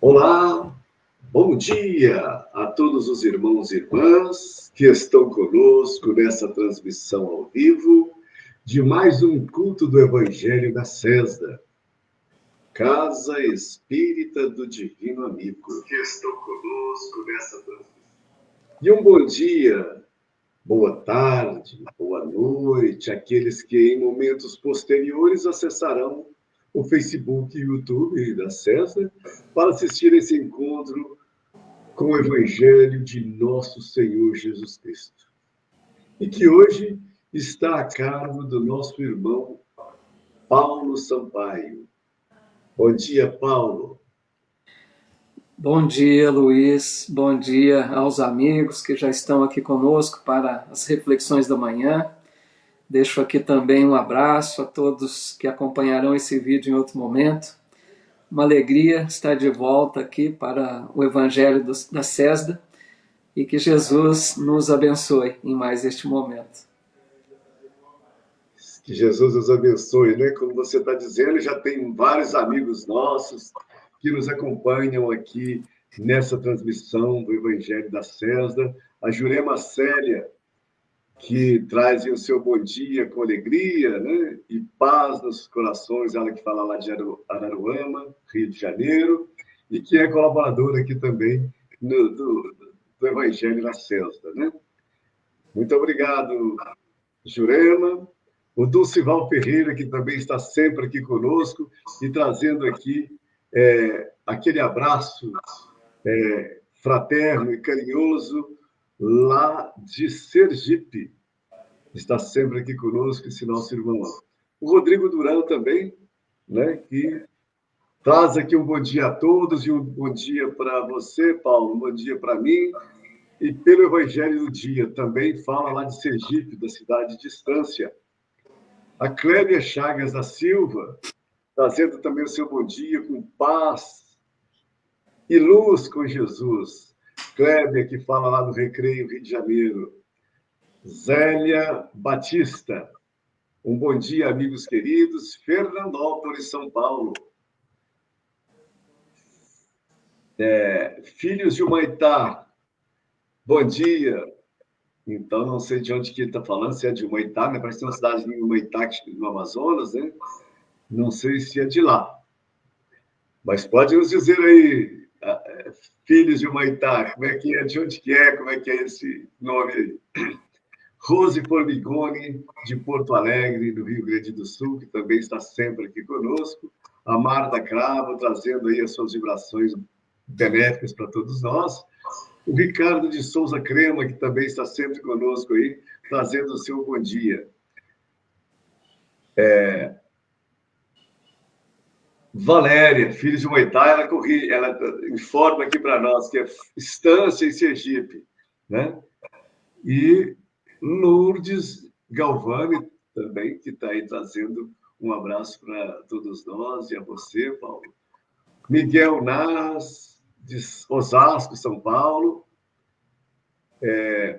Olá, bom dia a todos os irmãos e irmãs que estão conosco nessa transmissão ao vivo de mais um culto do Evangelho da Cesda, Casa Espírita do Divino Amigo, que estão conosco nessa transmissão. E um bom dia, boa tarde, boa noite àqueles que em momentos posteriores acessarão o Facebook e o YouTube da Cesda para assistir esse encontro com o Evangelho de nosso Senhor Jesus Cristo. E que hoje está a cargo do nosso irmão Paulo Sampaio. Bom dia, Paulo. Bom dia, Luiz. Bom dia aos amigos que já estão aqui conosco para as reflexões da manhã. Deixo aqui também um abraço a todos que acompanharão esse vídeo em outro momento. Uma alegria estar de volta aqui para o Evangelho da Cesda e que Jesus nos abençoe em mais este momento. Que Jesus nos abençoe, né? Como você está dizendo, já tem vários amigos nossos que nos acompanham aqui nessa transmissão do Evangelho da Cesda. A Jurema Célia, que traz o seu bom dia com alegria, né? E paz nos corações, ela que fala lá de Araruama, Rio de Janeiro, e que é colaboradora aqui também do Evangelho da Cesda, né? Muito obrigado, Jurema. O Dulcival Ferreira, que também está sempre aqui conosco e trazendo aqui aquele abraço fraterno e carinhoso lá de Sergipe. Está sempre aqui conosco esse nosso irmão. O Rodrigo Durão também, né, que traz aqui um bom dia a todos e um bom dia para você, Paulo, um bom dia para mim. E pelo Evangelho do Dia também fala lá de Sergipe, da cidade de Estância. A Clélia Chagas da Silva, trazendo também o seu bom dia com paz e luz com Jesus. Clélia, que fala lá do Recreio, Rio de Janeiro. Zélia Batista, um bom dia, amigos queridos. Fernandópolis, São Paulo. Filhos de Humaitá, bom dia. Então, não sei de onde que ele está falando, se é de Humaitá, né? Parece que tem uma cidade em Humaitá, no Amazonas, né? Não sei se é de lá. Mas pode nos dizer aí, filhos de Humaitá, como é que é, de onde que é, como é que é esse nome aí? Rose Formigoni, de Porto Alegre, do Rio Grande do Sul, que também está sempre aqui conosco. A Marta Cravo, trazendo aí as suas vibrações benéficas para todos nós. O Ricardo de Souza Crema, que também está sempre conosco aí, trazendo o seu bom dia. Valéria, filha de Humaitá, ela informa aqui para nós que é Estância em Sergipe, né? E Lourdes Galvani também, que está aí trazendo um abraço para todos nós e a você, Paulo. Miguel Nas, de Osasco, São Paulo.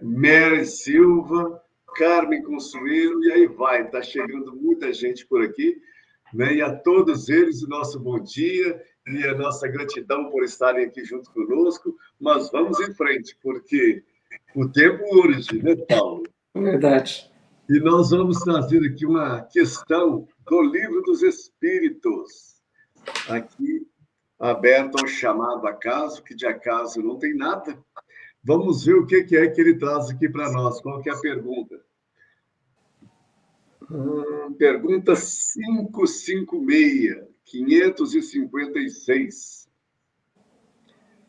Mary Silva, Carmen Consuelo, e aí vai, está chegando muita gente por aqui, né? E a todos eles o nosso bom dia e a nossa gratidão por estarem aqui junto conosco, mas vamos em frente, porque o tempo urge, né, Paulo? Verdade. E nós vamos trazer aqui uma questão do Livro dos Espíritos, aqui aberto ao chamado acaso, que de acaso não tem nada. Vamos ver o que é que ele traz aqui para nós. Qual que é a pergunta? Pergunta 556, 556.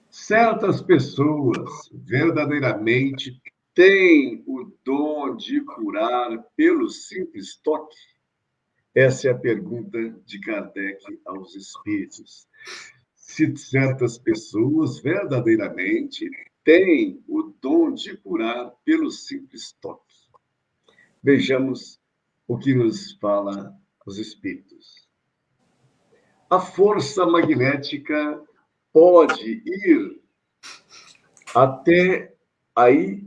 Certas pessoas verdadeiramente têm o dom de curar pelo simples toque? Essa é a pergunta de Kardec aos espíritos. Se certas pessoas verdadeiramente têm o dom de curar pelo simples toque. Vejamos o que nos fala os espíritos. A força magnética pode ir até aí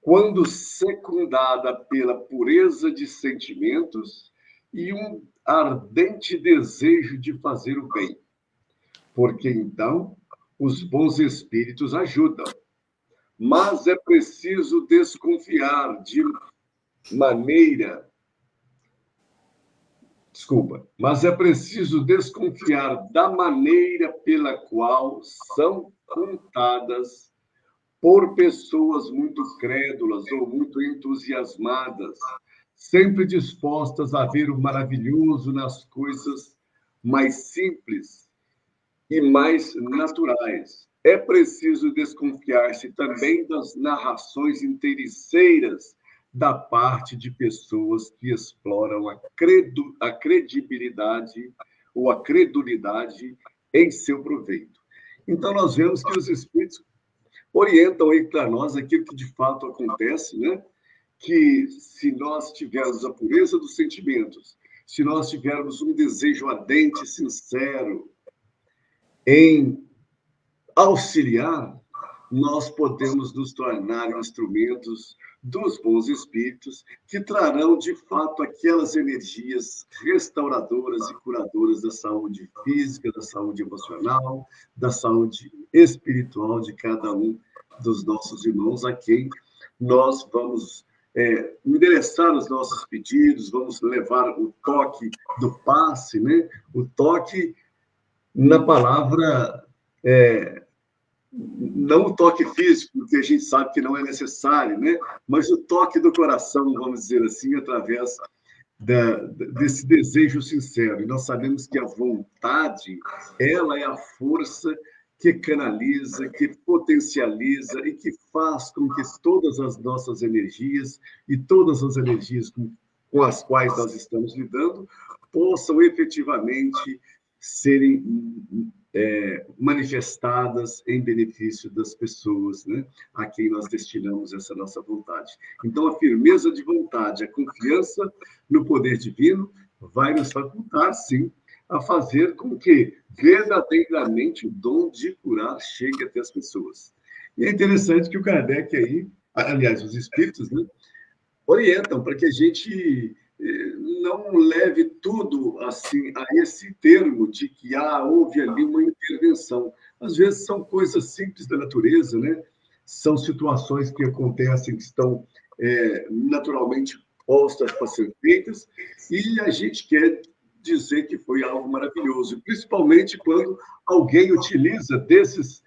quando secundada pela pureza de sentimentos e um ardente desejo de fazer o bem, porque então os bons espíritos ajudam, mas é preciso desconfiar de maneira. Mas é preciso desconfiar da maneira pela qual são contadas por pessoas muito crédulas ou muito entusiasmadas, sempre dispostas a ver o maravilhoso nas coisas mais simples e mais naturais. É preciso desconfiar-se também das narrações interesseiras da parte de pessoas que exploram a credibilidade ou a credulidade em seu proveito. Então, nós vemos que os espíritos orientam aí para nós aquilo que de fato acontece, né? Que se nós tivermos a pureza dos sentimentos, se nós tivermos um desejo ardente, sincero, em auxiliar, nós podemos nos tornar instrumentos dos bons espíritos que trarão, de fato, aquelas energias restauradoras e curadoras da saúde física, da saúde emocional, da saúde espiritual de cada um dos nossos irmãos, a quem nós vamos endereçar os nossos pedidos, vamos levar o toque do passe, né? O toque na palavra não o toque físico, porque a gente sabe que não é necessário, né? Mas o toque do coração, vamos dizer assim, através desse desejo sincero. E nós sabemos que a vontade, ela é a força que canaliza, que potencializa e que faz com que todas as nossas energias e todas as energias com as quais nós estamos lidando possam efetivamente serem manifestadas em benefício das pessoas, né, a quem nós destinamos essa nossa vontade. Então, a firmeza de vontade, a confiança no poder divino vai nos facultar, sim, a fazer com que verdadeiramente o dom de curar chegue até as pessoas. E é interessante que o Kardec aí, aliás, os espíritos, né, orientam para que a gente não leve tudo assim a esse termo de que houve ali uma intervenção. Às vezes são coisas simples da natureza, né? São situações que acontecem, que estão naturalmente postas para ser feitas, e a gente quer dizer que foi algo maravilhoso, principalmente quando alguém utiliza dessas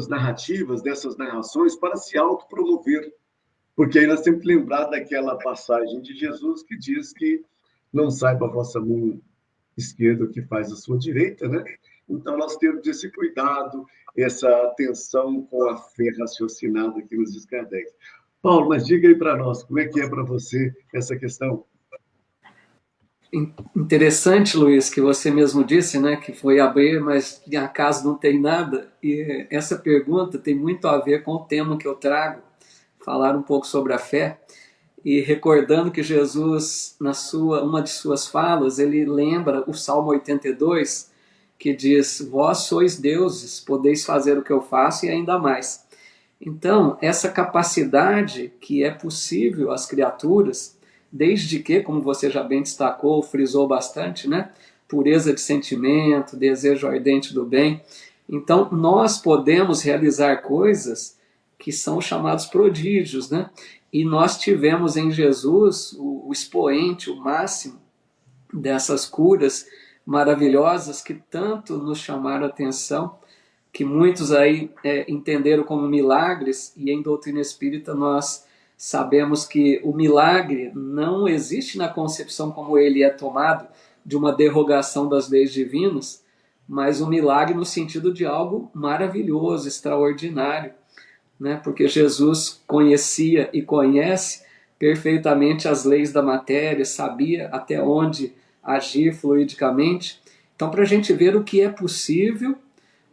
narrativas, dessas narrações para se autopromover. Porque aí nós temos que lembrar daquela passagem de Jesus que diz que não saiba a vossa mão esquerda o que faz a sua direita, né? Então nós temos esse cuidado, essa atenção com a fé raciocinada que nos diz Kardec. Paulo, mas diga aí para nós, como é que é para você essa questão? Interessante, Luiz, que você mesmo disse, né, que foi abrir, mas a casa não tem nada. E essa pergunta tem muito a ver com o tema que eu trago, falar um pouco sobre a fé. E recordando que Jesus, uma de suas falas, ele lembra o Salmo 82, que diz: vós sois deuses, podeis fazer o que eu faço e ainda mais. Então, essa capacidade que é possível às criaturas, desde que, como você já bem destacou, frisou bastante, né? Pureza de sentimento, desejo ardente do bem. Então, nós podemos realizar coisas que são chamados prodígios, né? E nós tivemos em Jesus o expoente, o máximo dessas curas maravilhosas que tanto nos chamaram a atenção, que muitos aí entenderam como milagres, e em doutrina espírita nós sabemos que o milagre não existe na concepção como ele é tomado, de uma derrogação das leis divinas, mas o milagre no sentido de algo maravilhoso, extraordinário, né? Porque Jesus conhecia e conhece perfeitamente as leis da matéria, sabia até onde agir fluidicamente. Então, para a gente ver o que é possível,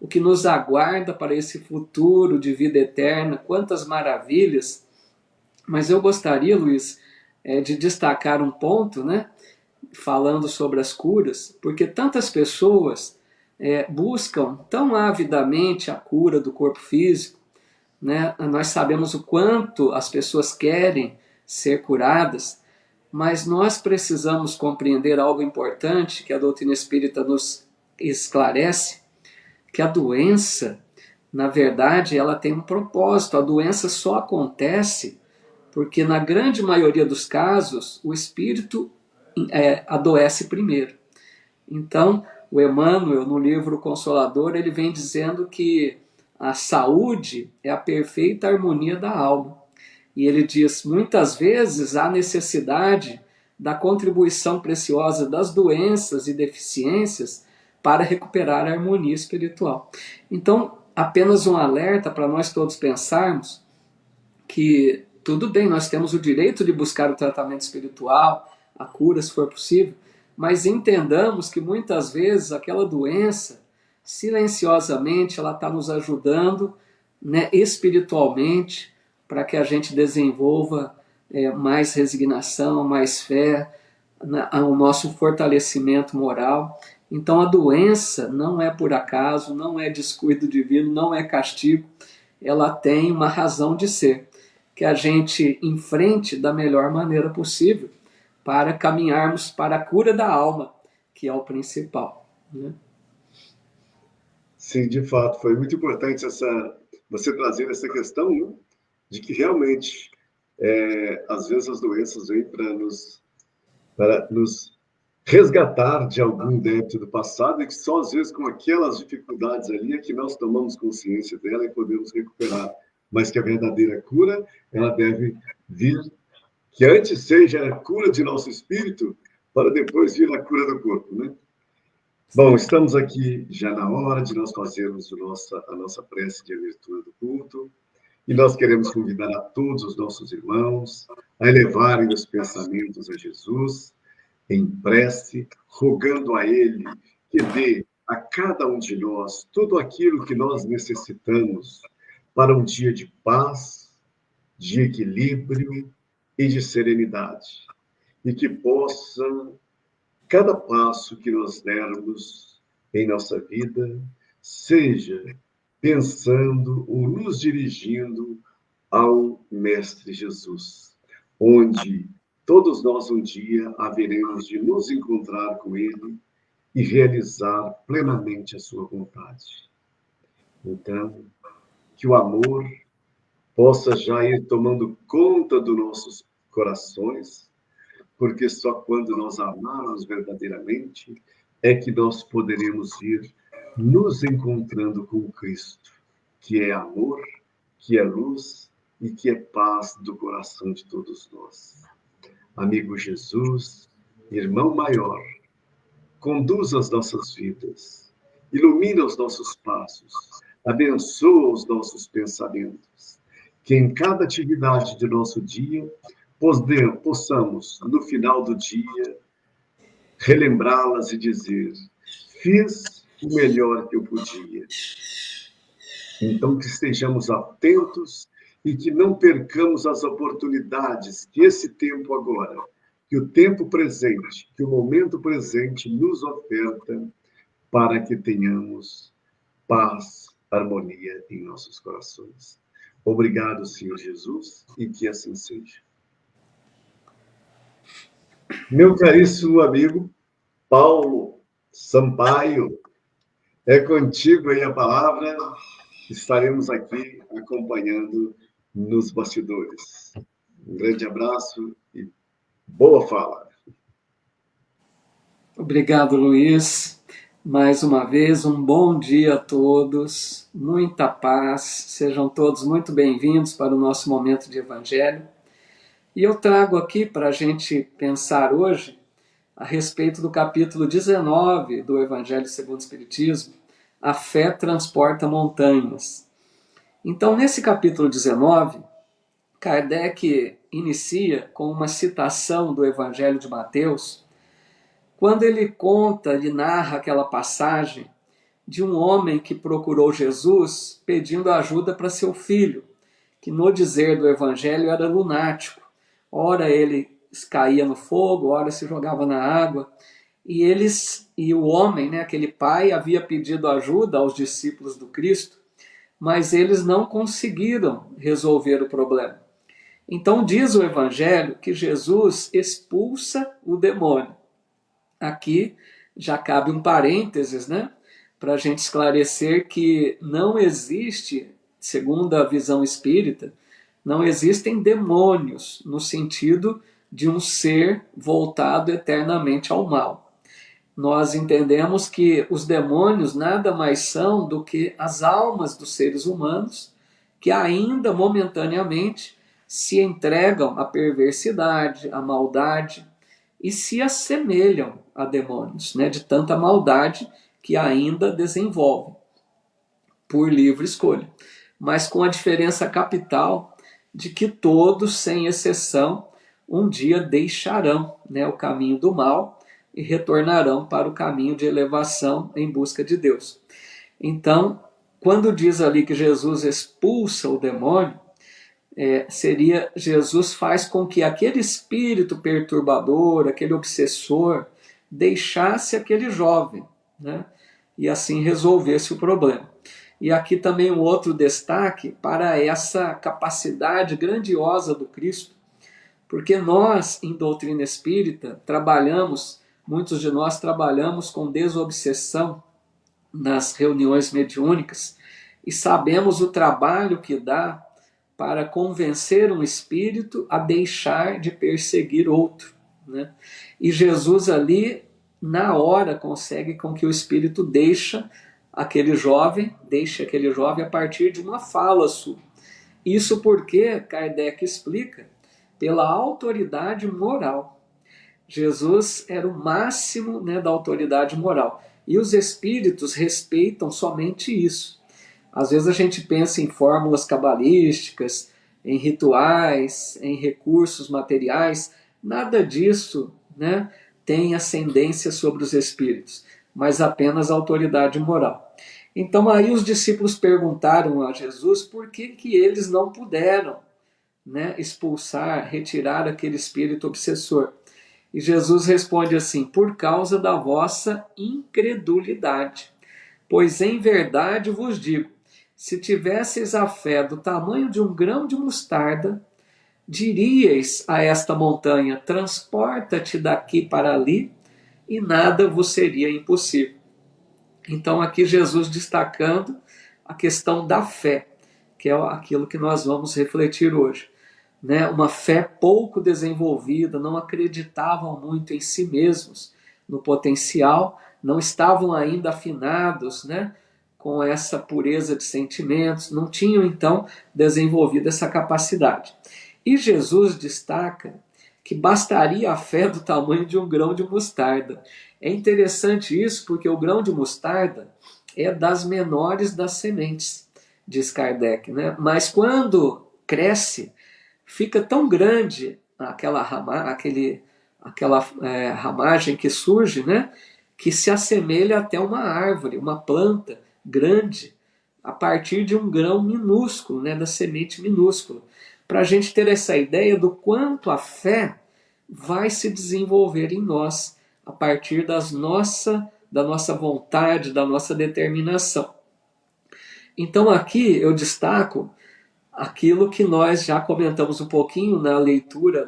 o que nos aguarda para esse futuro de vida eterna, quantas maravilhas. Mas eu gostaria, Luiz, de destacar um ponto, né, falando sobre as curas, porque tantas pessoas buscam tão avidamente a cura do corpo físico, né? Nós sabemos o quanto as pessoas querem ser curadas, mas nós precisamos compreender algo importante que a doutrina espírita nos esclarece, que a doença, na verdade, ela tem um propósito. A doença só acontece porque, na grande maioria dos casos, o espírito adoece primeiro. Então, o Emmanuel, no livro Consolador, ele vem dizendo que a saúde é a perfeita harmonia da alma. E ele diz, muitas vezes há necessidade da contribuição preciosa das doenças e deficiências para recuperar a harmonia espiritual. Então, apenas um alerta para nós todos pensarmos que tudo bem, nós temos o direito de buscar o tratamento espiritual, a cura se for possível, mas entendamos que muitas vezes aquela doença, silenciosamente, ela está nos ajudando, né, espiritualmente, para que a gente desenvolva mais resignação, mais fé, o nosso fortalecimento moral. Então a doença não é por acaso, não é descuido divino, não é castigo, ela tem uma razão de ser, que a gente enfrente da melhor maneira possível para caminharmos para a cura da alma, que é o principal, né? Sim, de fato, foi muito importante você trazer essa questão, né, de que realmente, às vezes as doenças vêm para nos resgatar de algum débito do passado e que só às vezes com aquelas dificuldades ali é que nós tomamos consciência dela e podemos recuperar. Mas que a verdadeira cura, ela deve vir, que antes seja a cura de nosso espírito, para depois vir a cura do corpo, né? Bom, estamos aqui já na hora de nós fazermos a nossa prece de abertura do culto. E nós queremos convidar a todos os nossos irmãos a elevarem os pensamentos a Jesus, em prece, rogando a Ele que dê a cada um de nós tudo aquilo que nós necessitamos para um dia de paz, de equilíbrio e de serenidade. E que possa, cada passo que nós dermos em nossa vida, seja pensando ou nos dirigindo ao Mestre Jesus, onde todos nós um dia haveremos de nos encontrar com Ele e realizar plenamente a sua vontade. Então, que o amor possa já ir tomando conta dos nossos corações, porque só quando nós amarmos verdadeiramente é que nós poderemos ir nos encontrando com Cristo, que é amor, que é luz e que é paz do coração de todos nós. Amigo Jesus, irmão maior, conduza as nossas vidas, ilumina os nossos passos, abençoa os nossos pensamentos, que em cada atividade do nosso dia possamos, no final do dia, relembrá-las e dizer: fiz o melhor que eu podia. Então, que estejamos atentos e que não percamos as oportunidades que esse tempo agora, que o tempo presente, que o momento presente nos oferta para que tenhamos paz, harmonia em nossos corações. Obrigado, Senhor Jesus, e que assim seja. Meu caríssimo amigo Paulo Sampaio, é contigo aí a palavra. Estaremos aqui acompanhando nos bastidores. Um grande abraço e boa fala. Obrigado, Luiz. Mais uma vez, um bom dia a todos, muita paz, sejam todos muito bem-vindos para o nosso momento de Evangelho. E eu trago aqui para a gente pensar hoje a respeito do capítulo 19 do Evangelho segundo o Espiritismo, A Fé Transporta Montanhas. Então, nesse capítulo 19, Kardec inicia com uma citação do Evangelho de Mateus, quando ele conta, ele narra aquela passagem de um homem que procurou Jesus pedindo ajuda para seu filho, que no dizer do Evangelho era lunático. Ora ele caía no fogo, ora se jogava na água. E o homem, né, aquele pai, havia pedido ajuda aos discípulos do Cristo, mas eles não conseguiram resolver o problema. Então diz o Evangelho que Jesus expulsa o demônio. Aqui já cabe um parênteses, né, para a gente esclarecer que não existe, segundo a visão espírita, não existem demônios no sentido de um ser voltado eternamente ao mal. Nós entendemos que os demônios nada mais são do que as almas dos seres humanos que ainda momentaneamente se entregam à perversidade, à maldade e se assemelham a demônios, né, de tanta maldade que ainda desenvolvem por livre escolha. Mas com a diferença capital de que todos, sem exceção, um dia deixarão, né, o caminho do mal e retornarão para o caminho de elevação em busca de Deus. Então, quando diz ali que Jesus expulsa o demônio, seria Jesus faz com que aquele espírito perturbador, aquele obsessor, deixasse aquele jovem, né, e assim resolvesse o problema. E aqui também um outro destaque para essa capacidade grandiosa do Cristo, porque nós, em doutrina espírita, muitos de nós trabalhamos com desobsessão nas reuniões mediúnicas e sabemos o trabalho que dá para convencer um espírito a deixar de perseguir outro, né? E Jesus ali, na hora, consegue com que o espírito deixe aquele jovem a partir de uma fala sua. Isso porque Kardec explica pela autoridade moral. Jesus era o máximo, né, da autoridade moral. E os espíritos respeitam somente isso. Às vezes a gente pensa em fórmulas cabalísticas, em rituais, em recursos materiais. Nada disso, né, tem ascendência sobre os espíritos, mas apenas a autoridade moral. Então aí os discípulos perguntaram a Jesus por que eles não puderam, né, expulsar, retirar aquele espírito obsessor. E Jesus responde assim: por causa da vossa incredulidade. Pois em verdade vos digo, se tivesseis a fé do tamanho de um grão de mostarda, diríeis a esta montanha: transporta-te daqui para ali, e nada vos seria impossível. Então aqui Jesus destacando a questão da fé, que é aquilo que nós vamos refletir hoje. Né? Uma fé pouco desenvolvida, não acreditavam muito em si mesmos, no potencial, não estavam ainda afinados, né, com essa pureza de sentimentos, não tinham então desenvolvido essa capacidade. E Jesus destaca que bastaria a fé do tamanho de um grão de mostarda. É interessante isso porque o grão de mostarda é das menores das sementes, diz Kardec, né? Mas quando cresce, fica tão grande aquela ramagem que surge, né, que se assemelha até uma árvore, uma planta grande, a partir de um grão minúsculo, né, da semente minúscula. Para a gente ter essa ideia do quanto a fé vai se desenvolver em nós, a partir da nossa vontade, da nossa determinação. Então aqui eu destaco aquilo que nós já comentamos um pouquinho na leitura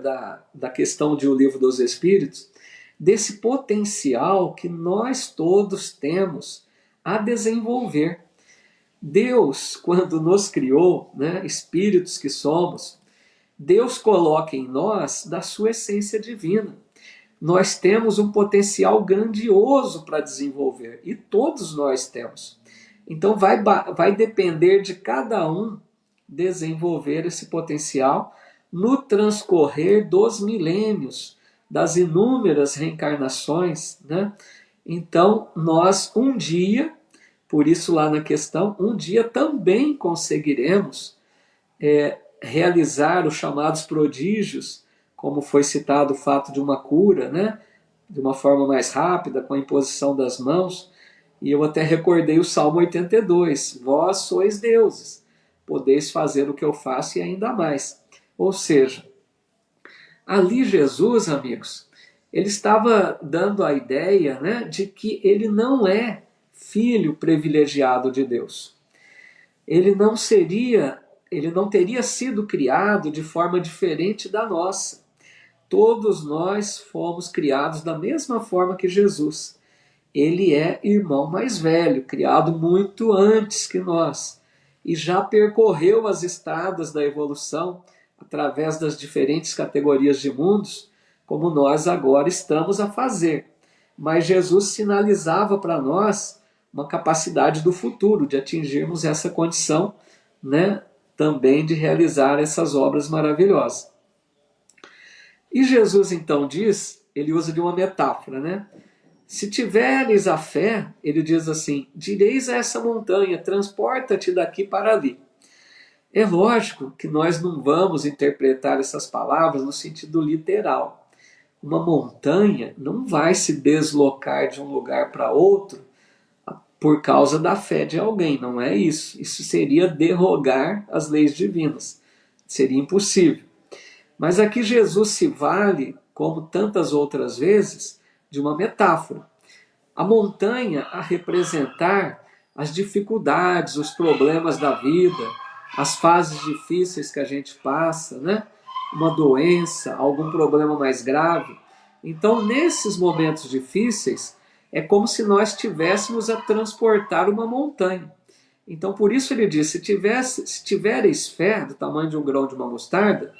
da questão de O Livro dos Espíritos, desse potencial que nós todos temos a desenvolver. Deus, quando nos criou, né, espíritos que somos, Deus coloca em nós da sua essência divina. Nós temos um potencial grandioso para desenvolver, e todos nós temos. Então vai depender de cada um desenvolver esse potencial no transcorrer dos milênios, das inúmeras reencarnações, né? Então, nós um dia, por isso lá na questão, um dia também conseguiremos realizar os chamados prodígios, como foi citado o fato de uma cura, né? De uma forma mais rápida, com a imposição das mãos. E eu até recordei o Salmo 82, vós sois deuses, podeis fazer o que eu faço e ainda mais. Ou seja, ali Jesus, amigos, ele estava dando a ideia, né, de que ele não é filho privilegiado de Deus. Ele não teria sido criado de forma diferente da nossa. Todos nós fomos criados da mesma forma que Jesus. ele é irmão mais velho, criado muito antes que nós, e já percorreu as estradas da evolução através das diferentes categorias de mundos, como nós agora estamos a fazer. Mas Jesus sinalizava para nós uma capacidade do futuro, de atingirmos essa condição, né, também de realizar essas obras maravilhosas. E Jesus então diz, ele usa de uma metáfora, né? Se tiveres a fé, ele diz assim, direis a essa montanha, transporta-te daqui para ali. É lógico que nós não vamos interpretar essas palavras no sentido literal. Uma montanha não vai se deslocar de um lugar para outro por causa da fé de alguém, não é isso. Isso seria derrogar as leis divinas. Seria impossível. Mas aqui Jesus se vale, como tantas outras vezes, de uma metáfora. A montanha a representar as dificuldades, os problemas da vida, as fases difíceis que a gente passa, né? Uma doença, algum problema mais grave. Então, nesses momentos difíceis, é como se nós tivéssemos a transportar uma montanha. Então, por isso ele diz, se tivereis fé do tamanho de um grão de uma mostarda,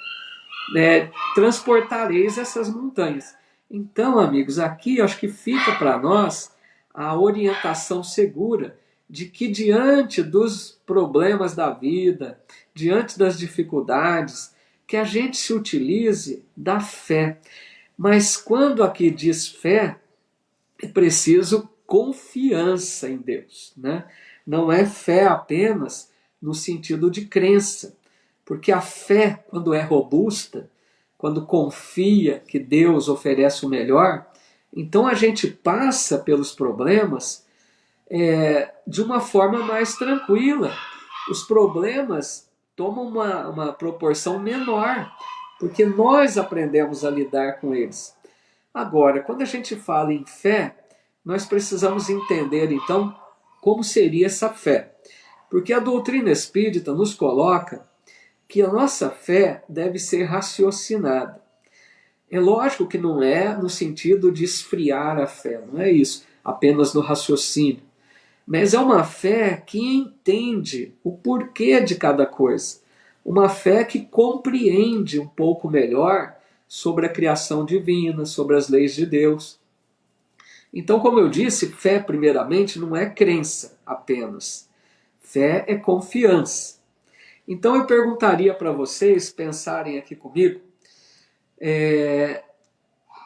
transportareis essas montanhas. Então, amigos, aqui eu acho que fica para nós a orientação segura de que diante dos problemas da vida, diante das dificuldades, que a gente se utilize da fé. Mas quando aqui diz fé, é preciso confiança em Deus, né? Não é fé apenas no sentido de crença, porque a fé, quando é robusta, quando confia que Deus oferece o melhor, então a gente passa pelos problemas de uma forma mais tranquila. Os problemas tomam uma proporção menor, porque nós aprendemos a lidar com eles. Agora, quando a gente fala em fé, nós precisamos entender, então, como seria essa fé. Porque a doutrina espírita nos coloca que a nossa fé deve ser raciocinada. É lógico que não é no sentido de esfriar a fé, não é isso, apenas no raciocínio. Mas é uma fé que entende o porquê de cada coisa. Uma fé que compreende um pouco melhor sobre a criação divina, sobre as leis de Deus. Então, como eu disse, fé, primeiramente, não é crença apenas. Fé é confiança. Então, eu perguntaria para vocês pensarem aqui comigo,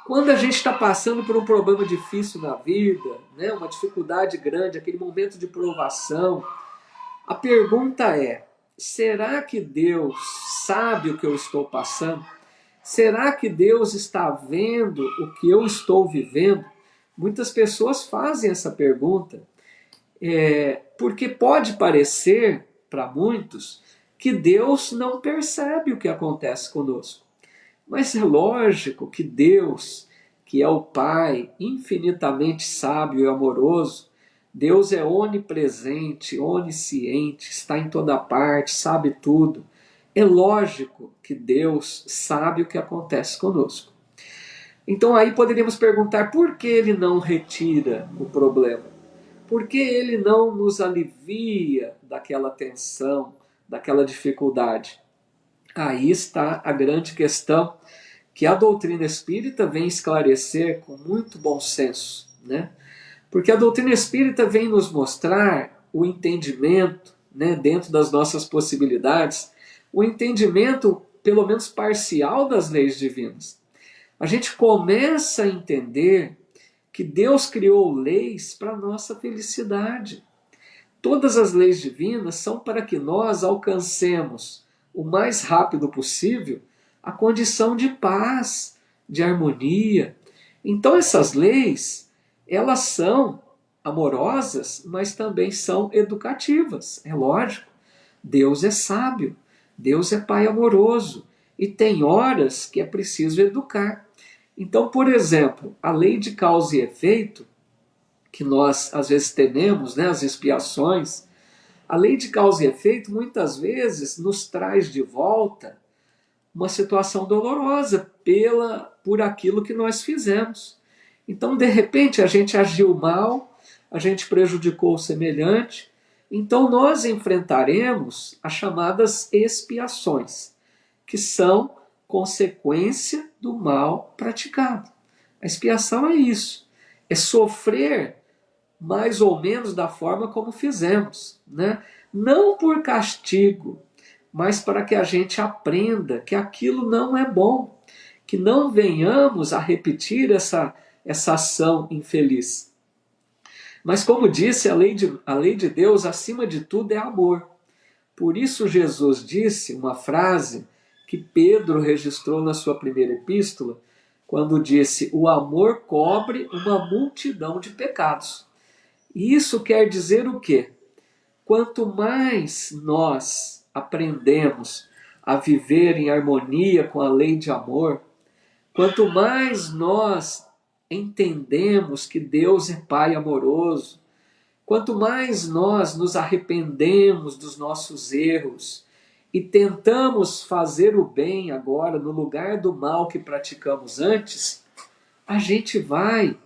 quando a gente está passando por um problema difícil na vida, né, uma dificuldade grande, aquele momento de provação, a pergunta é, será que Deus sabe o que eu estou passando? Será que Deus está vendo o que eu estou vivendo? Muitas pessoas fazem essa pergunta, porque pode parecer, para muitos, que Deus não percebe o que acontece conosco. Mas é lógico que Deus, que é o Pai infinitamente sábio e amoroso, Deus é onipresente, onisciente, está em toda parte, sabe tudo. É lógico que Deus sabe o que acontece conosco. Então aí poderíamos perguntar por que Ele não retira o problema? Por que Ele não nos alivia daquela tensão, daquela dificuldade? Aí está a grande questão que a doutrina espírita vem esclarecer com muito bom senso, né? Porque a doutrina espírita vem nos mostrar o entendimento, né, dentro das nossas possibilidades, o entendimento, pelo menos parcial, das leis divinas. A gente começa a entender que Deus criou leis para a nossa felicidade. Todas as leis divinas são para que nós alcancemos o mais rápido possível a condição de paz, de harmonia. Então essas leis, elas são amorosas, mas também são educativas, é lógico. Deus é sábio, Deus é Pai amoroso, e tem horas que é preciso educar. Então, por exemplo, a lei de causa e efeito, que nós às vezes tememos, né, as expiações, a lei de causa e efeito muitas vezes nos traz de volta uma situação dolorosa por aquilo que nós fizemos. Então, de repente, a gente agiu mal, a gente prejudicou o semelhante, então nós enfrentaremos as chamadas expiações, que são consequência do mal praticado. A expiação é isso, é sofrer mais ou menos da forma como fizemos, né? Não por castigo, mas para que a gente aprenda que aquilo não é bom, que não venhamos a repetir essa ação infeliz. Mas como disse, a lei de Deus, acima de tudo, é amor. Por isso Jesus disse uma frase que Pedro registrou na sua primeira epístola, quando disse: o amor cobre uma multidão de pecados. E isso quer dizer o quê? Quanto mais nós aprendemos a viver em harmonia com a lei de amor, quanto mais nós entendemos que Deus é Pai amoroso, quanto mais nós nos arrependemos dos nossos erros e tentamos fazer o bem agora no lugar do mal que praticamos antes, a gente vai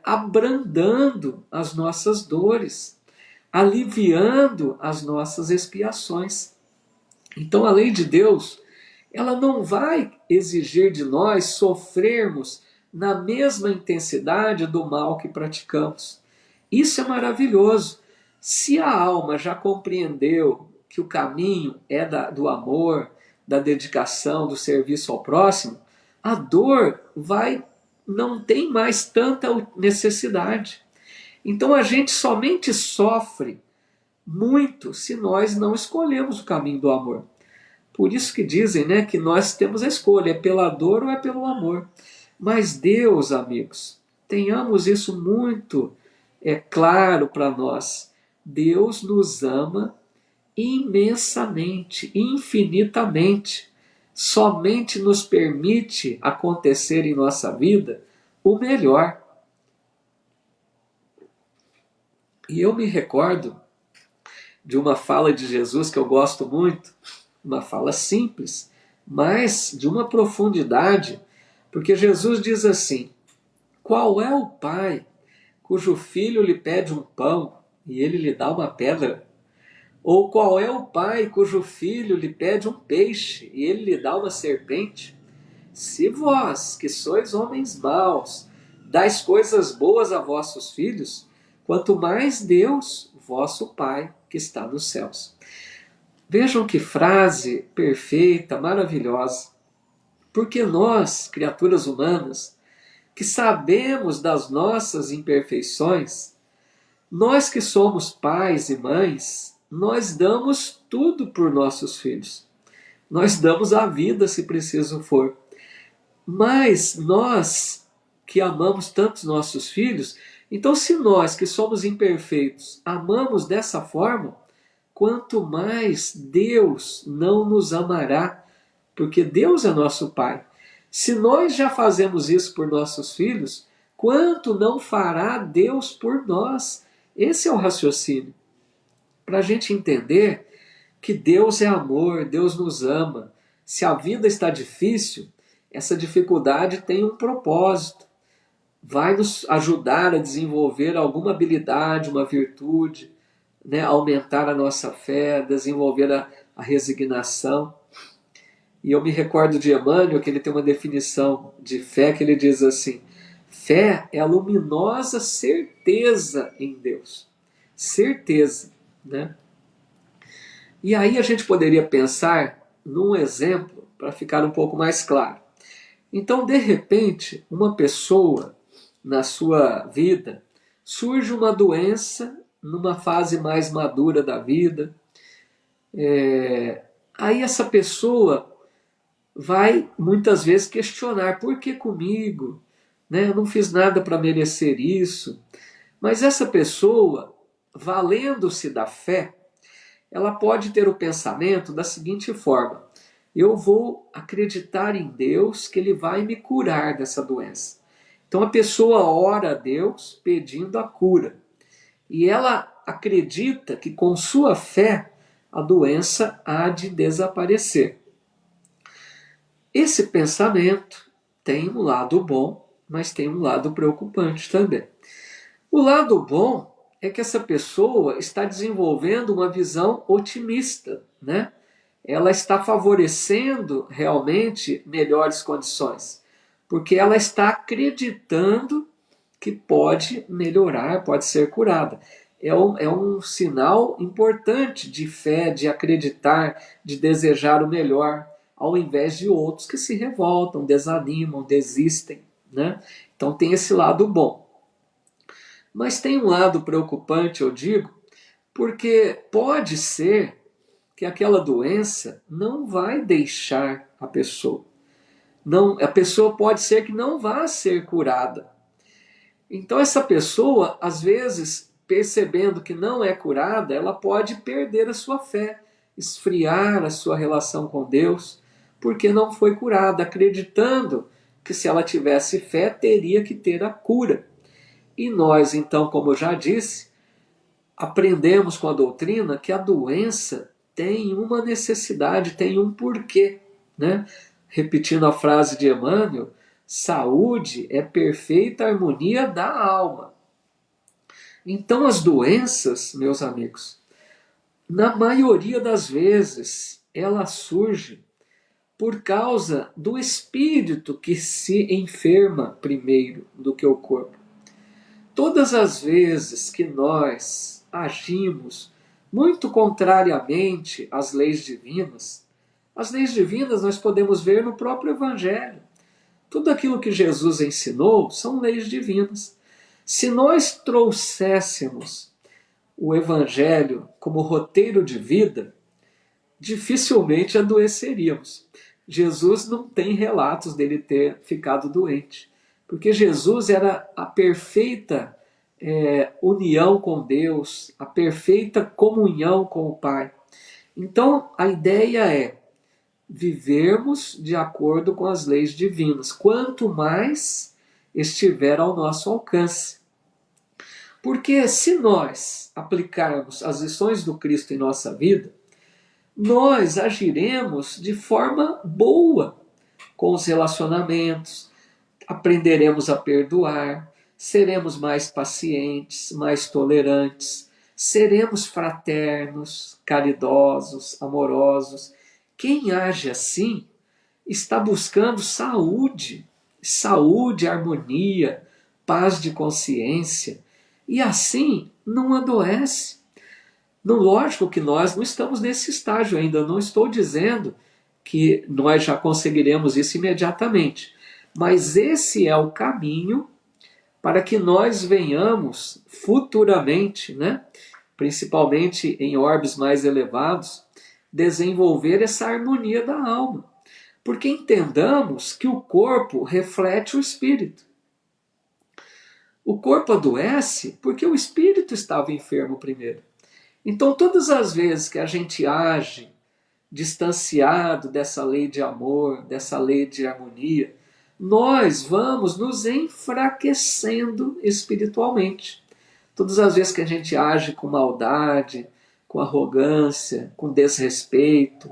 abrandando as nossas dores, aliviando as nossas expiações. Então a lei de Deus, ela não vai exigir de nós sofrermos na mesma intensidade do mal que praticamos. Isso é maravilhoso. Se a alma já compreendeu que o caminho é do amor, da dedicação, do serviço ao próximo, a dor não tem mais tanta necessidade. Então a gente somente sofre muito se nós não escolhemos o caminho do amor. Por isso que dizem, né, que nós temos a escolha, é pela dor ou é pelo amor. Mas Deus, amigos, tenhamos isso muito claro para nós. Deus nos ama imensamente, infinitamente. Somente nos permite acontecer em nossa vida o melhor. E eu me recordo de uma fala de Jesus que eu gosto muito, uma fala simples, mas de uma profundidade, porque Jesus diz assim: qual é o pai cujo filho lhe pede um pão e ele lhe dá uma pedra? Ou qual é o pai cujo filho lhe pede um peixe e ele lhe dá uma serpente? Se vós, que sois homens maus, dais coisas boas a vossos filhos, quanto mais Deus, vosso Pai, que está nos céus. Vejam que frase perfeita, maravilhosa. Porque nós, criaturas humanas, que sabemos das nossas imperfeições, nós que somos pais e mães, nós damos tudo por nossos filhos. Nós damos a vida, se preciso for. Mas nós que amamos tanto os nossos filhos, então se nós que somos imperfeitos amamos dessa forma, quanto mais Deus não nos amará, porque Deus é nosso Pai. Se nós já fazemos isso por nossos filhos, quanto não fará Deus por nós? Esse é o raciocínio. Para a gente entender que Deus é amor, Deus nos ama. Se a vida está difícil, essa dificuldade tem um propósito. Vai nos ajudar a desenvolver alguma habilidade, uma virtude, né? Aumentar a nossa fé, desenvolver a resignação. E eu me recordo de Emmanuel, que ele tem uma definição de fé, que ele diz assim: fé é a luminosa certeza em Deus. Certeza, né? E aí a gente poderia pensar num exemplo para ficar um pouco mais claro. Então, de repente, uma pessoa na sua vida surge uma doença numa fase mais madura da vida. Aí essa pessoa vai muitas vezes questionar: por que comigo? Né? Eu não fiz nada para merecer isso. Mas essa pessoa, valendo-se da fé, ela pode ter o pensamento da seguinte forma: eu vou acreditar em Deus que Ele vai me curar dessa doença. Então a pessoa ora a Deus pedindo a cura. E ela acredita que com sua fé a doença há de desaparecer. Esse pensamento tem um lado bom, mas tem um lado preocupante também. O lado bom é que essa pessoa está desenvolvendo uma visão otimista, né? Ela está favorecendo realmente melhores condições, porque ela está acreditando que pode melhorar, pode ser curada. É um sinal importante de fé, de acreditar, de desejar o melhor, ao invés de outros que se revoltam, desanimam, desistem, né? Então tem esse lado bom. Mas tem um lado preocupante, eu digo, porque pode ser que aquela doença não vai deixar a pessoa. Não, a pessoa pode ser que não vá ser curada. Então essa pessoa, às vezes, percebendo que não é curada, ela pode perder a sua fé, esfriar a sua relação com Deus, porque não foi curada, acreditando que se ela tivesse fé, teria que ter a cura. E nós, então, como eu já disse, aprendemos com a doutrina que a doença tem uma necessidade, tem um porquê, né? Repetindo a frase de Emmanuel, saúde é perfeita harmonia da alma. Então as doenças, meus amigos, na maioria das vezes, elas surgem por causa do espírito que se enferma primeiro do que o corpo. Todas as vezes que nós agimos muito contrariamente às leis divinas, as leis divinas nós podemos ver no próprio Evangelho. Tudo aquilo que Jesus ensinou são leis divinas. Se nós trouxéssemos o Evangelho como roteiro de vida, dificilmente adoeceríamos. Jesus não tem relatos dele ter ficado doente, porque Jesus era a perfeita união com Deus, a perfeita comunhão com o Pai. Então, a ideia é vivermos de acordo com as leis divinas, quanto mais estiver ao nosso alcance. Porque se nós aplicarmos as lições do Cristo em nossa vida, nós agiremos de forma boa com os relacionamentos, aprenderemos a perdoar, seremos mais pacientes, mais tolerantes, seremos fraternos, caridosos, amorosos. Quem age assim está buscando saúde, harmonia, paz de consciência, e assim não adoece. Lógico que nós não estamos nesse estágio ainda, não estou dizendo que nós já conseguiremos isso imediatamente, mas esse é o caminho para que nós venhamos futuramente, né, principalmente em orbes mais elevados, desenvolver essa harmonia da alma. Porque entendamos que o corpo reflete o espírito. O corpo adoece porque o espírito estava enfermo primeiro. Então, todas as vezes que a gente age distanciado dessa lei de amor, dessa lei de harmonia, nós vamos nos enfraquecendo espiritualmente. Todas as vezes que a gente age com maldade, com arrogância, com desrespeito,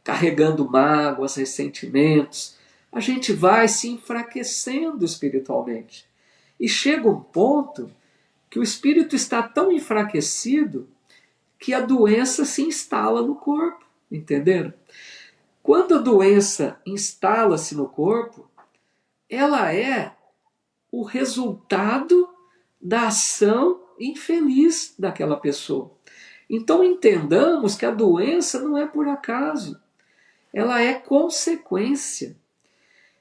carregando mágoas, ressentimentos, a gente vai se enfraquecendo espiritualmente. E chega um ponto que o espírito está tão enfraquecido que a doença se instala no corpo, entenderam? Quando a doença instala-se no corpo, ela é o resultado da ação infeliz daquela pessoa. Então entendamos que a doença não é por acaso, ela é consequência.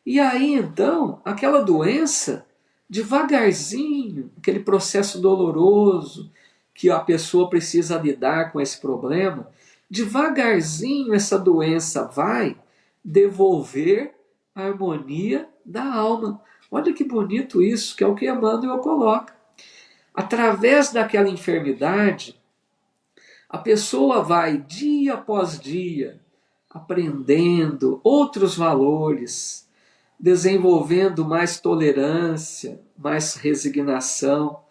E aí então, aquela doença, devagarzinho, aquele processo doloroso, que a pessoa precisa lidar com esse problema, devagarzinho essa doença vai devolver a harmonia da alma. Olha que bonito isso, que é o que Emmanuel coloca. Através daquela enfermidade, a pessoa vai, dia após dia, aprendendo outros valores, desenvolvendo mais tolerância, mais resignação,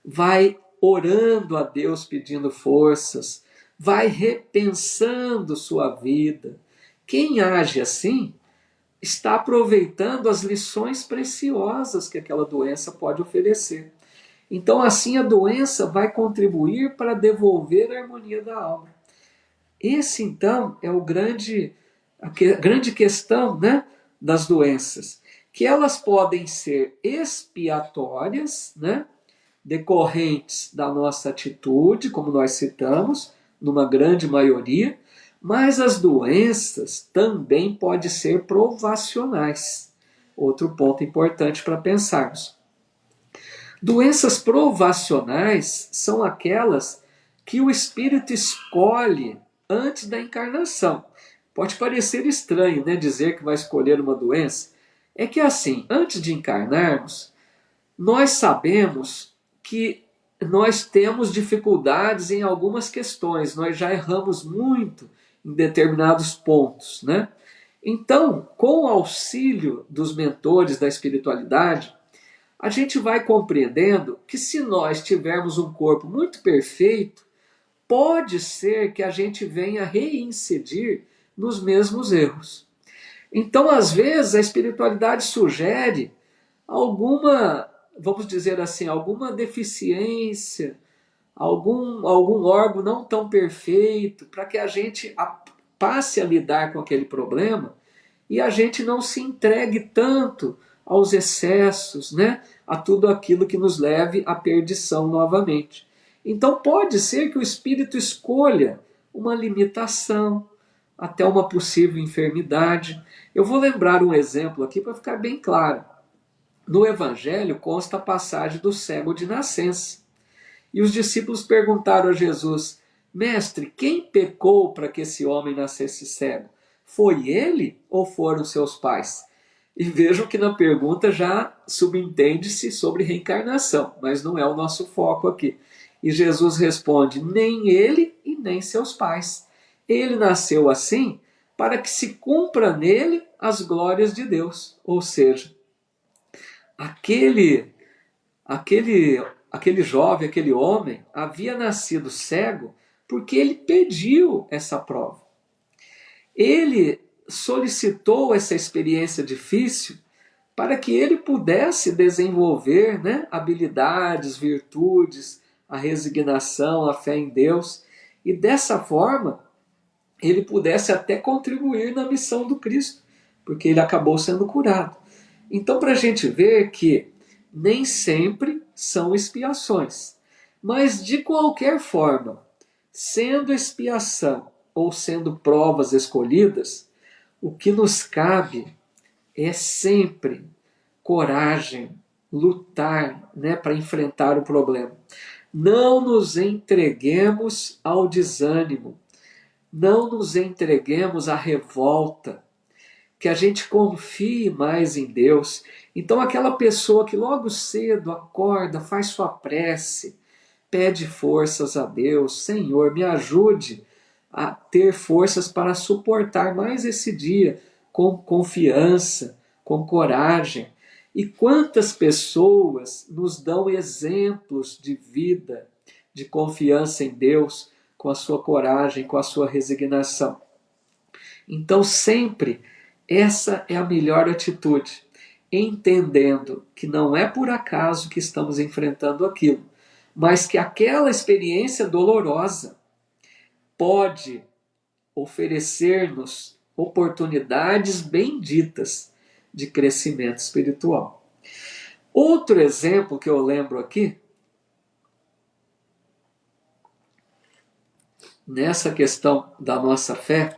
vai orando a Deus pedindo forças, vai repensando sua vida. Quem age assim está aproveitando as lições preciosas que aquela doença pode oferecer. Então, assim, a doença vai contribuir para devolver a harmonia da alma. Esse, então, é a grande questão, né, das doenças, que elas podem ser expiatórias, né, decorrentes da nossa atitude, como nós citamos, numa grande maioria, mas as doenças também podem ser provacionais. Outro ponto importante para pensarmos. Doenças provacionais são aquelas que o espírito escolhe antes da encarnação. Pode parecer estranho, né, dizer que vai escolher uma doença. É que assim, antes de encarnarmos, nós sabemos que nós temos dificuldades em algumas questões, nós já erramos muito em determinados pontos, né? Então, com o auxílio dos mentores da espiritualidade, a gente vai compreendendo que se nós tivermos um corpo muito perfeito, pode ser que a gente venha reincidir nos mesmos erros. Então, às vezes, a espiritualidade sugere alguma, vamos dizer assim, alguma deficiência, algum órgão não tão perfeito, para que a gente passe a lidar com aquele problema e a gente não se entregue tanto aos excessos, né? A tudo aquilo que nos leve à perdição novamente. Então pode ser que o espírito escolha uma limitação, até uma possível enfermidade. Eu vou lembrar um exemplo aqui para ficar bem claro. No Evangelho consta a passagem do cego de nascença. E os discípulos perguntaram a Jesus: Mestre, quem pecou para que esse homem nascesse cego? Foi ele ou foram seus pais? E vejam que na pergunta já subentende-se sobre reencarnação, mas não é o nosso foco aqui. E Jesus responde: nem ele e nem seus pais. Ele nasceu assim para que se cumpra nele as glórias de Deus. Ou seja, aquele jovem, aquele homem, havia nascido cego porque ele pediu essa prova. Ele solicitou essa experiência difícil para que ele pudesse desenvolver, né, habilidades, virtudes, a resignação, a fé em Deus, e dessa forma ele pudesse até contribuir na missão do Cristo, porque ele acabou sendo curado. Então, para a gente ver que nem sempre são expiações, mas de qualquer forma, sendo expiação ou sendo provas escolhidas, o que nos cabe é sempre coragem, lutar, né, para enfrentar o problema. Não nos entreguemos ao desânimo, não nos entreguemos à revolta, que a gente confie mais em Deus. Então aquela pessoa que logo cedo acorda, faz sua prece, pede forças a Deus: Senhor, me ajude a ter forças para suportar mais esse dia com confiança, com coragem. E quantas pessoas nos dão exemplos de vida, de confiança em Deus, com a sua coragem, com a sua resignação. Então sempre essa é a melhor atitude, entendendo que não é por acaso que estamos enfrentando aquilo, mas que aquela experiência dolorosa pode oferecer-nos oportunidades benditas de crescimento espiritual. Outro exemplo que eu lembro aqui, nessa questão da nossa fé,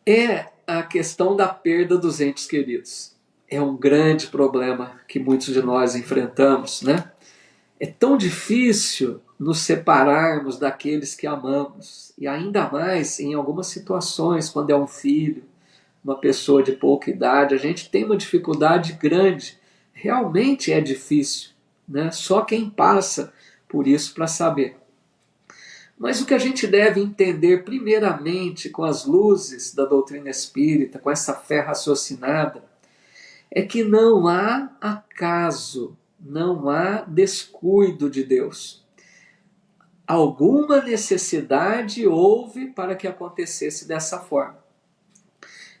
é a questão da perda dos entes queridos. É um grande problema que muitos de nós enfrentamos, né? É tão difícil nos separarmos daqueles que amamos, e ainda mais em algumas situações, quando é um filho, uma pessoa de pouca idade, a gente tem uma dificuldade grande. Realmente é difícil, né? Só quem passa por isso para saber. Mas o que a gente deve entender primeiramente com as luzes da doutrina espírita, com essa fé raciocinada, é que não há acaso, não há descuido de Deus. Alguma necessidade houve para que acontecesse dessa forma.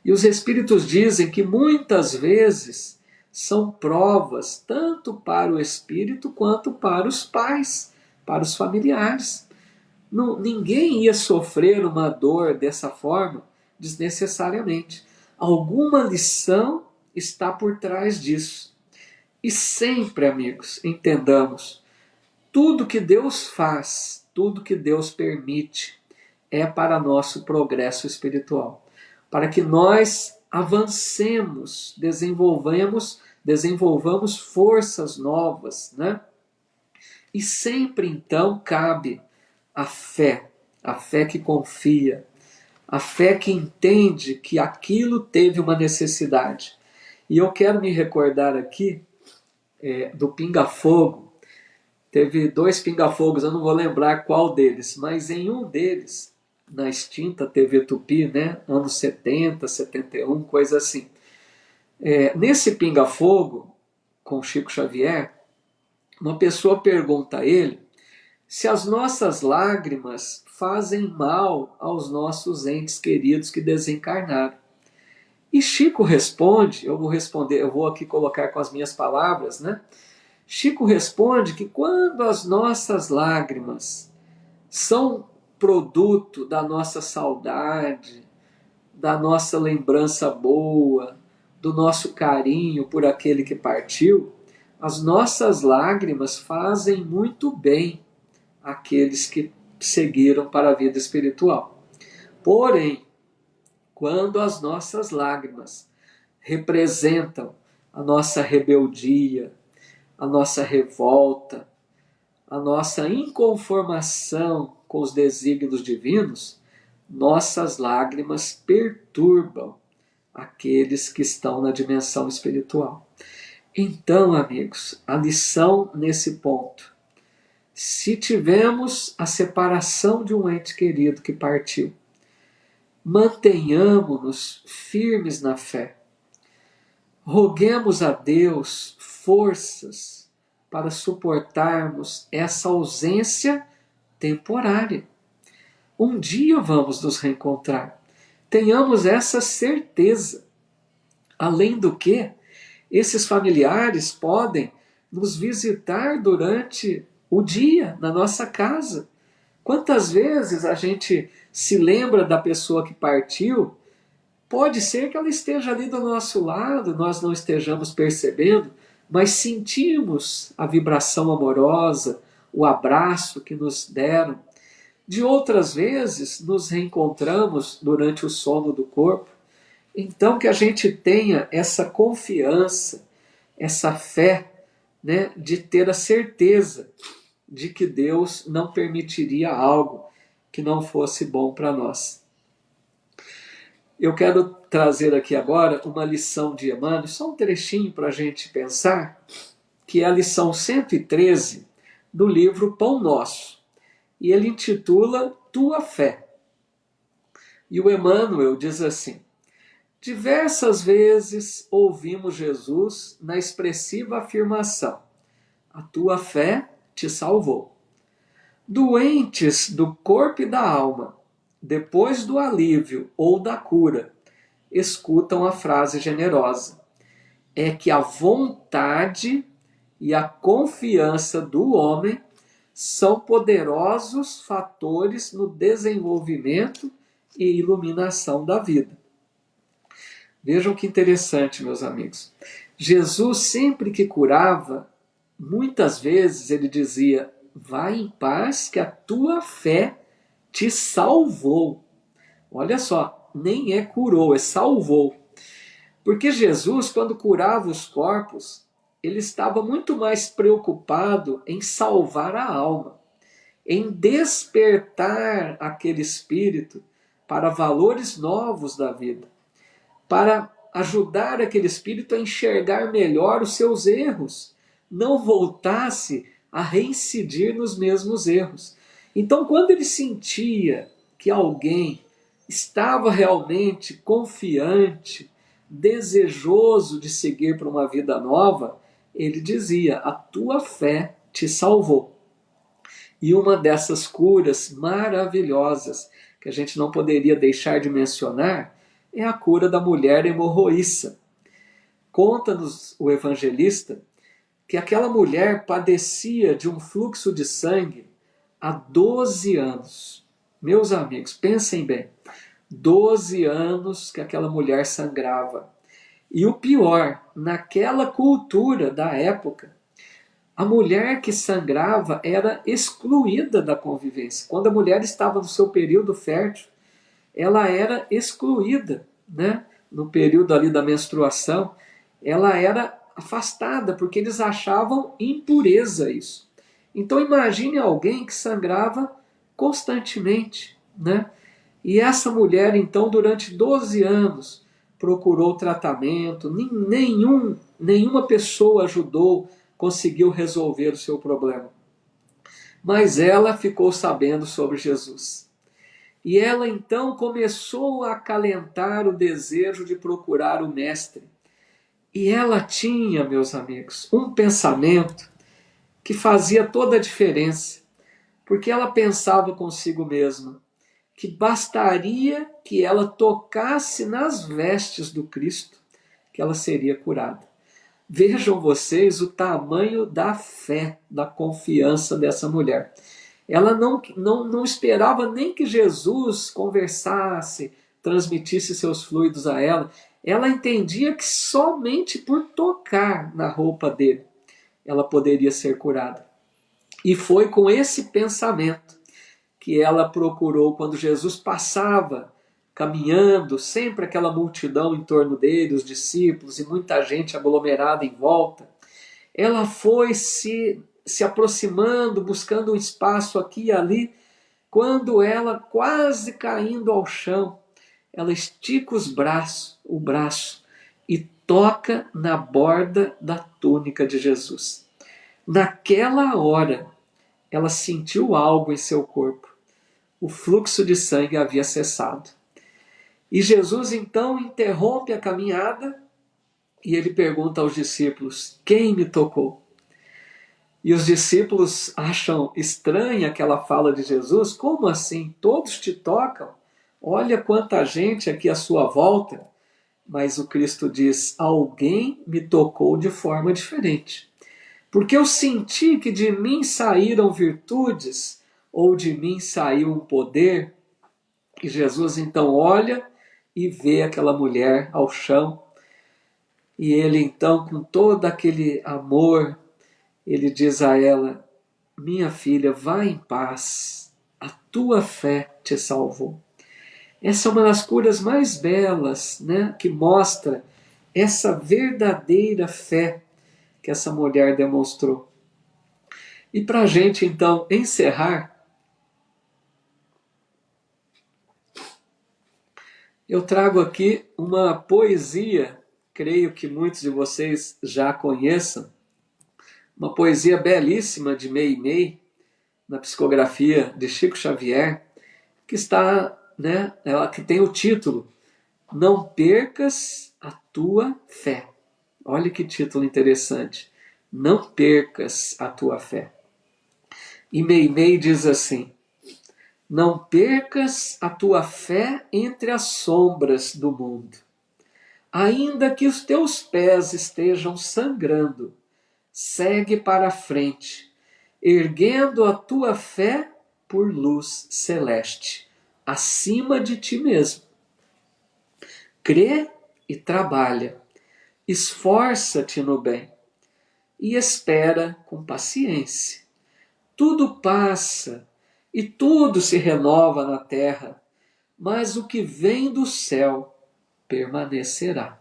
E os Espíritos dizem que muitas vezes são provas tanto para o Espírito quanto para os pais, para os familiares. Não, ninguém ia sofrer uma dor dessa forma desnecessariamente. Alguma lição está por trás disso. E sempre, amigos, entendamos, tudo que Deus faz, tudo que Deus permite, é para nosso progresso espiritual. Para que nós avancemos, desenvolvamos forças novas, né? E sempre então cabe a fé que confia, a fé que entende que aquilo teve uma necessidade. E eu quero me recordar aqui do pinga-fogo. Teve 2 pinga-fogos, eu não vou lembrar qual deles, mas em um deles, na extinta TV Tupi, né, anos 70, 71, coisa assim. Nesse pinga-fogo, com Chico Xavier, uma pessoa pergunta a ele se as nossas lágrimas fazem mal aos nossos entes queridos que desencarnaram. E Chico responde, eu vou aqui colocar com as minhas palavras, né? Chico responde que quando as nossas lágrimas são produto da nossa saudade, da nossa lembrança boa, do nosso carinho por aquele que partiu, as nossas lágrimas fazem muito bem àqueles que seguiram para a vida espiritual. Porém, quando as nossas lágrimas representam a nossa rebeldia, a nossa revolta, a nossa inconformação com os desígnios divinos, nossas lágrimas perturbam aqueles que estão na dimensão espiritual. Então, amigos, a lição nesse ponto: se tivemos a separação de um ente querido que partiu, mantenhamos-nos firmes na fé. Roguemos a Deus forças para suportarmos essa ausência temporária. Um dia vamos nos reencontrar. Tenhamos essa certeza. Além do que, esses familiares podem nos visitar durante o dia na nossa casa. Quantas vezes a gente se lembra da pessoa que partiu? Pode ser que ela esteja ali do nosso lado, nós não estejamos percebendo, mas sentimos a vibração amorosa, o abraço que nos deram. De outras vezes, nos reencontramos durante o sono do corpo. Então, que a gente tenha essa confiança, essa fé, né, de ter a certeza de que Deus não permitiria algo que não fosse bom para nós. Eu quero trazer aqui agora uma lição de Emmanuel, só um trechinho para a gente pensar, que é a lição 113 do livro Pão Nosso. E ele intitula Tua Fé. E o Emmanuel diz assim: diversas vezes ouvimos Jesus na expressiva afirmação: a tua fé te salvou. Doentes do corpo e da alma, depois do alívio ou da cura, escutam a frase generosa: é que a vontade e a confiança do homem são poderosos fatores no desenvolvimento e iluminação da vida. Vejam que interessante, meus amigos. Jesus, sempre que curava, muitas vezes ele dizia: vai em paz que a tua fé te salvou. Olha só, nem é curou, é salvou. Porque Jesus, quando curava os corpos, ele estava muito mais preocupado em salvar a alma, em despertar aquele espírito para valores novos da vida, para ajudar aquele espírito a enxergar melhor os seus erros, não voltasse a reincidir nos mesmos erros. Então, quando ele sentia que alguém estava realmente confiante, desejoso de seguir para uma vida nova, ele dizia: a tua fé te salvou. E uma dessas curas maravilhosas, que a gente não poderia deixar de mencionar, é a cura da mulher hemorroíça. Conta-nos o evangelista que aquela mulher padecia de um fluxo de sangue há 12 anos. Meus amigos, pensem bem, 12 anos que aquela mulher sangrava. E o pior, naquela cultura da época, a mulher que sangrava era excluída da convivência. Quando a mulher estava no seu período fértil, ela era excluída, né? No período ali da menstruação, ela era afastada, porque eles achavam impureza isso. Então imagine alguém que sangrava constantemente, né? E essa mulher, então, durante 12 anos, procurou tratamento, nenhuma pessoa ajudou, conseguiu resolver o seu problema. Mas ela ficou sabendo sobre Jesus. E ela então começou a acalentar o desejo de procurar o Mestre. E ela tinha, meus amigos, um pensamento que fazia toda a diferença, porque ela pensava consigo mesma que bastaria que ela tocasse nas vestes do Cristo, que ela seria curada. Vejam vocês o tamanho da fé, da confiança dessa mulher. Ela não esperava nem que Jesus conversasse, transmitisse seus fluidos a ela. Ela entendia que somente por tocar na roupa dele, ela poderia ser curada. E foi com esse pensamento que ela procurou quando Jesus passava, caminhando, sempre aquela multidão em torno dele, os discípulos e muita gente aglomerada em volta. Ela foi se aproximando, buscando um espaço aqui e ali, quando ela, quase caindo ao chão, ela estica o braço, e toca na borda da túnica de Jesus. Naquela hora, ela sentiu algo em seu corpo. O fluxo de sangue havia cessado. E Jesus então interrompe a caminhada e ele pergunta aos discípulos: quem me tocou? E os discípulos acham estranha aquela fala de Jesus. Como assim? Todos te tocam? Olha quanta gente aqui à sua volta. Mas o Cristo diz: alguém me tocou de forma diferente. Porque eu senti que de mim saíram virtudes, ou de mim saiu um poder. E Jesus então olha e vê aquela mulher ao chão. E ele então, com todo aquele amor, ele diz a ela: minha filha, vá em paz, a tua fé te salvou. Essa é uma das curas mais belas, né, que mostra essa verdadeira fé que essa mulher demonstrou. E para a gente então encerrar, eu trago aqui uma poesia, creio que muitos de vocês já conheçam, uma poesia belíssima de Meimei, na psicografia de Chico Xavier, que está, né, ela que tem o título Não Percas a Tua Fé. Olha que título interessante. Não percas a tua fé. E Meimei diz assim: não percas a tua fé entre as sombras do mundo. Ainda que os teus pés estejam sangrando, segue para a frente, erguendo a tua fé por luz celeste, acima de ti mesmo. Crê e trabalha, esforça-te no bem e espera com paciência. Tudo passa e tudo se renova na terra, mas o que vem do céu permanecerá.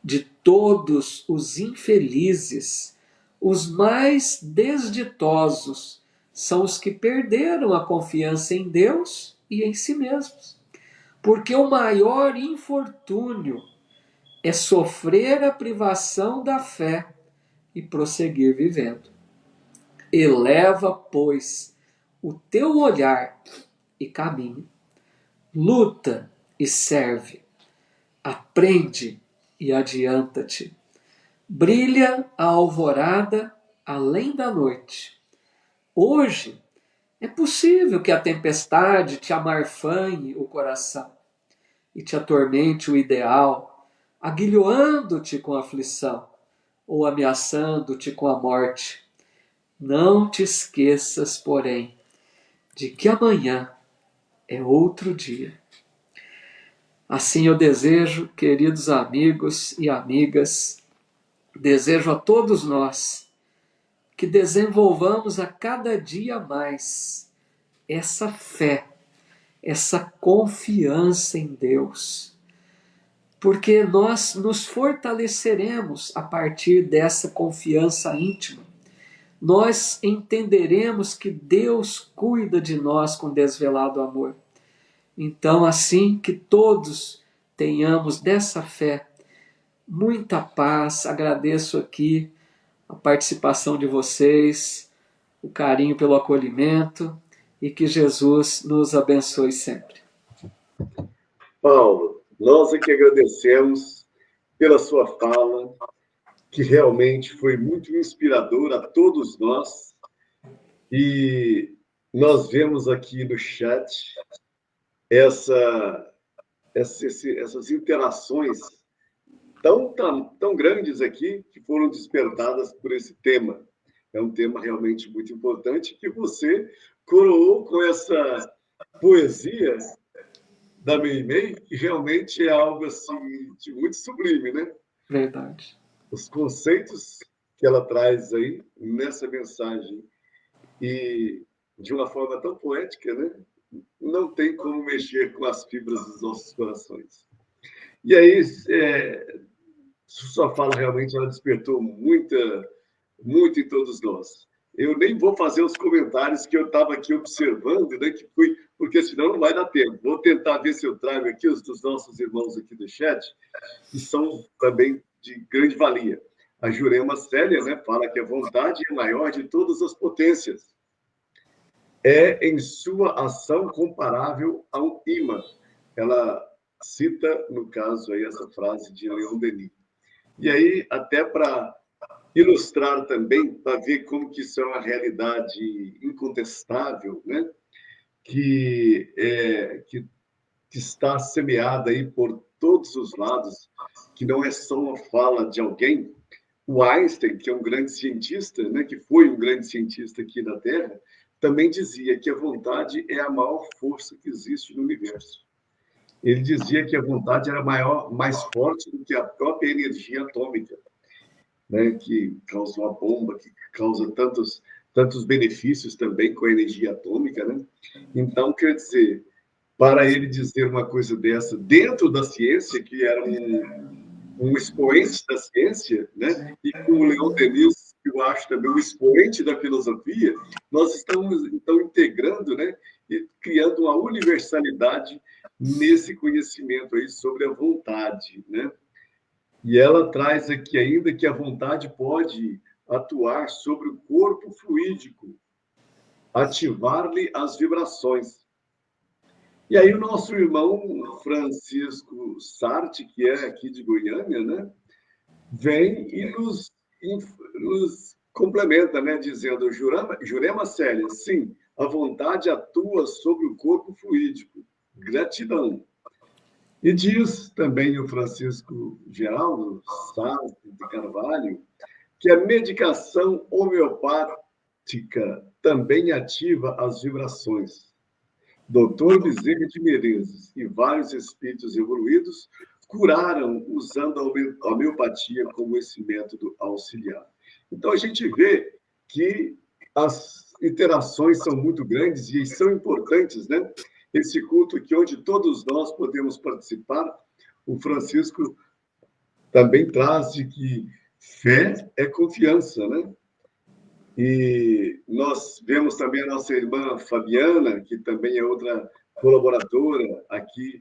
De todos os infelizes, os mais desditosos são os que perderam a confiança em Deus e em si mesmos. Porque o maior infortúnio é sofrer a privação da fé e prosseguir vivendo. Eleva, pois, o teu olhar e caminha. Luta e serve. Aprende e adianta-te. Brilha a alvorada além da noite. Hoje é possível que a tempestade te amarfanhe o coração. e te atormente o ideal, aguilhoando-te com aflição ou ameaçando-te com a morte. Não te esqueças, porém, de que amanhã é outro dia. Assim eu desejo, queridos amigos e amigas, desejo a todos nós que desenvolvamos a cada dia mais essa fé, essa confiança em Deus, porque nós nos fortaleceremos a partir dessa confiança íntima. Nós entenderemos que Deus cuida de nós com desvelado amor. Então, assim que todos tenhamos dessa fé, muita paz, agradeço aqui a participação de vocês, o carinho pelo acolhimento e que Jesus nos abençoe sempre. Paulo, nós é que agradecemos pela sua fala, que realmente foi muito inspiradora a todos nós. E nós vemos aqui no chat essas interações tão grandes aqui que foram despertadas por esse tema. É um tema realmente muito importante que você coroou com essa poesia da Meimei, que realmente é algo assim de muito sublime, né? Verdade. Os conceitos que ela traz aí nessa mensagem e de uma forma tão poética, né? Não tem como mexer com as fibras dos nossos corações. E aí, sua fala realmente ela despertou muito em todos nós. Eu nem vou fazer os comentários que eu estava aqui observando, né, porque senão não vai dar tempo. Vou tentar ver se eu trago aqui os dos nossos irmãos aqui do chat, que são também de grande valia. A Jurema Célia, né, fala que a vontade é maior de todas as potências. É em sua ação comparável a um imã. Ela cita, no caso, aí, essa frase de Leon Denis. E aí, até para ilustrar também, para ver como que isso é uma realidade incontestável, né? que está semeada aí por todos os lados, que não é só uma fala de alguém. O Einstein, que é um grande cientista, né, que foi um grande cientista aqui da Terra, também dizia que a vontade é a maior força que existe no universo. Ele dizia que a vontade era maior, mais forte do que a própria energia atômica, né, que causa uma bomba, que causa tantos benefícios também com a energia atômica, né? Então, quer dizer, para ele dizer uma coisa dessa dentro da ciência, que era um expoente da ciência, né? E com o Leon Denis, que eu acho também um expoente da filosofia, nós estamos, então, integrando, né? E criando uma universalidade nesse conhecimento aí sobre a vontade, né? E ela traz aqui ainda que a vontade pode atuar sobre o corpo fluídico, ativar-lhe as vibrações. E aí o nosso irmão Francisco Sarti, que é aqui de Goiânia, né, vem e nos complementa, né, dizendo: Jurema Célia, sim, a vontade atua sobre o corpo fluídico. Gratidão. E diz também o Francisco Geraldo Sarti de Carvalho que a medicação homeopática também ativa as vibrações. Dr. Bezerra de Menezes e vários espíritos evoluídos curaram usando a homeopatia como esse método auxiliar. Então, a gente vê que as interações são muito grandes e são importantes, né? Esse culto aqui, onde todos nós podemos participar, o Francisco também traz de que fé é confiança, né? E nós vemos também a nossa irmã Fabiana, que também é outra colaboradora aqui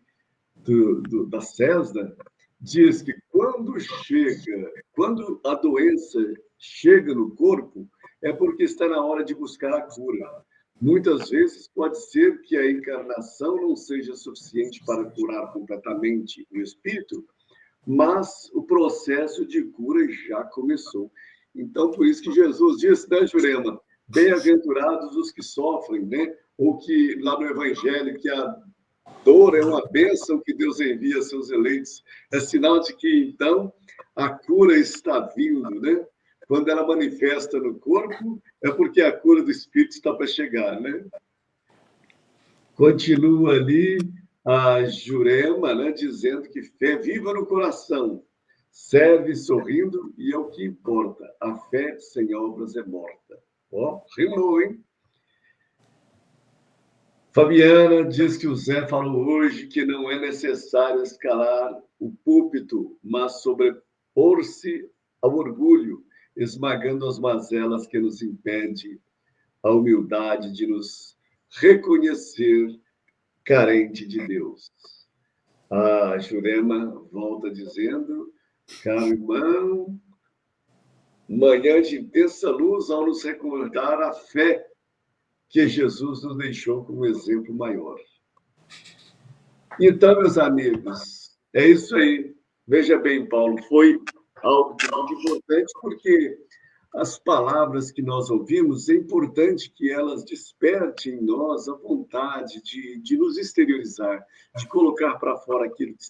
da CESDA, diz que quando a doença chega no corpo, é porque está na hora de buscar a cura. Muitas vezes pode ser que a encarnação não seja suficiente para curar completamente o espírito, mas o processo de cura já começou. Então, por isso que Jesus disse, né, Jurema? Bem-aventurados os que sofrem, né? Ou que, lá no Evangelho, que Dor é uma bênção que Deus envia a seus eleitos. É sinal de que, então, a cura está vindo, né? Quando ela manifesta no corpo, é porque a cura do espírito está para chegar, né? Continua ali a Jurema, né, dizendo que fé viva no coração, serve sorrindo e é o que importa. A fé sem obras é morta. Ó, rimou, hein? Fabiana diz que o Zé falou hoje que não é necessário escalar o púlpito, mas sobrepor-se ao orgulho, esmagando as mazelas que nos impede a humildade de nos reconhecer carente de Deus. A Jurema volta dizendo, caro irmão, manhã de intensa luz ao nos recordar a fé que Jesus nos deixou como exemplo maior. Então, meus amigos, é isso aí. Veja bem, Paulo, foi algo muito importante porque as palavras que nós ouvimos, é importante que elas despertem em nós a vontade de nos exteriorizar, de colocar para fora aquilo que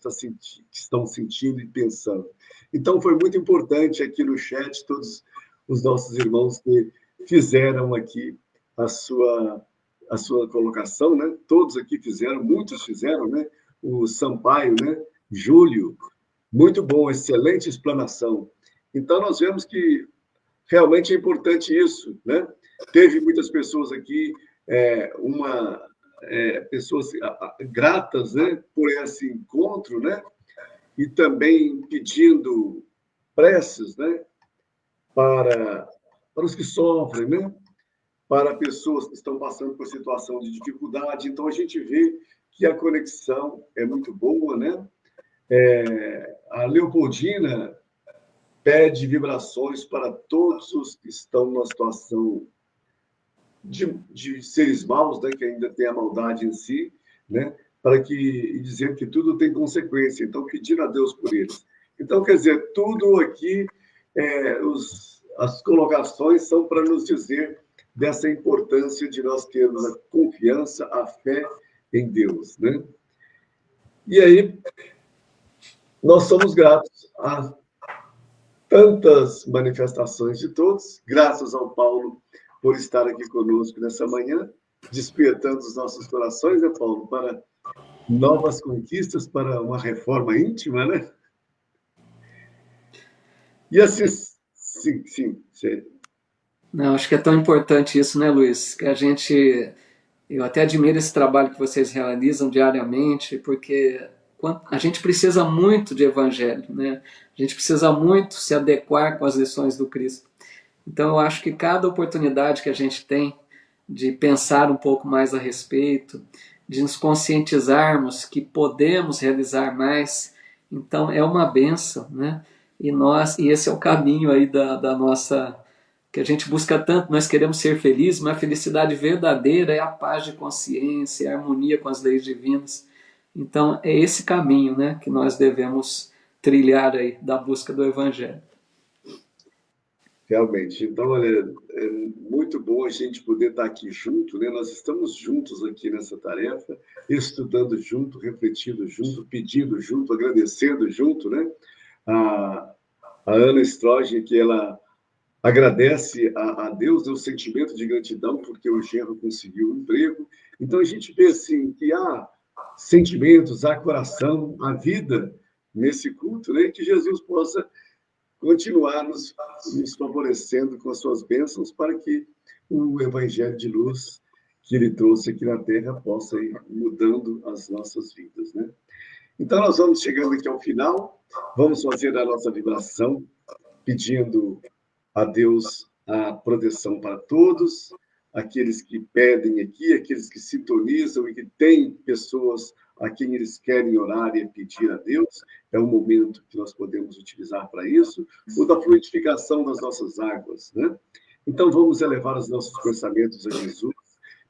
estão sentindo e pensando. Então, foi muito importante aqui no chat, todos os nossos irmãos que fizeram aqui a sua colocação, né? Todos aqui fizeram, muitos fizeram, né? O Sampaio, né? Júlio, muito bom, excelente explanação. Então, nós vemos que realmente é importante isso, né? Teve muitas pessoas aqui, pessoas gratas, né, por esse encontro, né? E também pedindo preces, né, para, para os que sofrem, né? Para pessoas que estão passando por situação de dificuldade. Então, a gente vê que a conexão é muito boa, né? A Leopoldina pede vibrações para todos os que estão numa situação de seres maus, né, que ainda tem a maldade em si, né, para que e dizer que tudo tem consequência. Então, pedir a Deus por eles. Então, quer dizer, tudo aqui, as colocações são para nos dizer dessa importância de nós termos a confiança, a fé em Deus, né? E aí, nós somos gratos a tantas manifestações de todos, graças ao Paulo por estar aqui conosco nessa manhã, despertando os nossos corações, né, Paulo, para novas conquistas, para uma reforma íntima, né? E assim, sim. Não, acho que é tão importante isso, né, Luiz? Que a gente, eu até admiro esse trabalho que vocês realizam diariamente, porque a gente precisa muito de evangelho, né? A gente precisa muito se adequar com as lições do Cristo. Então, eu acho que cada oportunidade que a gente tem de pensar um pouco mais a respeito, de nos conscientizarmos que podemos realizar mais, então é uma benção, né? E esse é o caminho aí da nossa, que a gente busca tanto, nós queremos ser felizes, mas a felicidade verdadeira é a paz de consciência, a harmonia com as leis divinas. Então é esse caminho, né, que nós devemos trilhar aí da busca do Evangelho. Realmente. Então, olha, é muito bom a gente poder estar aqui junto, né? Nós estamos juntos aqui nessa tarefa, estudando junto, refletindo junto, pedindo junto, agradecendo junto, né? A, a Ana Strogen, que ela agradece a Deus, o sentimento de gratidão, porque o genro conseguiu um emprego. Então, a gente vê assim, que há sentimentos, há coração, há vida nesse culto, né? Que Jesus possa continuar nos favorecendo com as suas bênçãos para que o evangelho de luz que ele trouxe aqui na Terra possa ir mudando as nossas vidas, né? Então, nós vamos chegando aqui ao final, vamos fazer a nossa vibração, pedindo a Deus a proteção para todos, aqueles que pedem aqui, aqueles que sintonizam e que têm pessoas a quem eles querem orar e pedir a Deus, é um momento que nós podemos utilizar para isso, o da fluidificação das nossas águas, né? Então, vamos elevar os nossos pensamentos a Jesus,